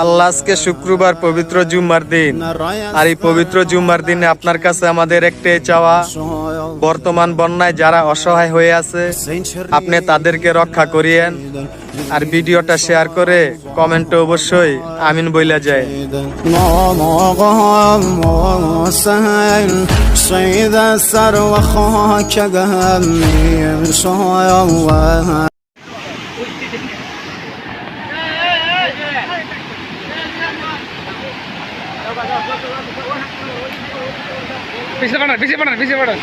আল্লাহ আজকে শুক্রবার পবিত্র জুম্মার দিন, আর এই পবিত্র জুম্মার দিনে আপনার কাছে আমাদের একটাই চাওয়া, বর্তমান বন্যায় যারা অসহায় হয়ে আছে আপনি তাদেরকে রক্ষা করিয়েন। আর ভিডিওটা শেয়ার করে কমেন্টে অবশ্যই আমিন বইলা যায়। পিছিয়ে পড়েন, পিছিয়ে পড়েন, পিছিয়ে পড়েন।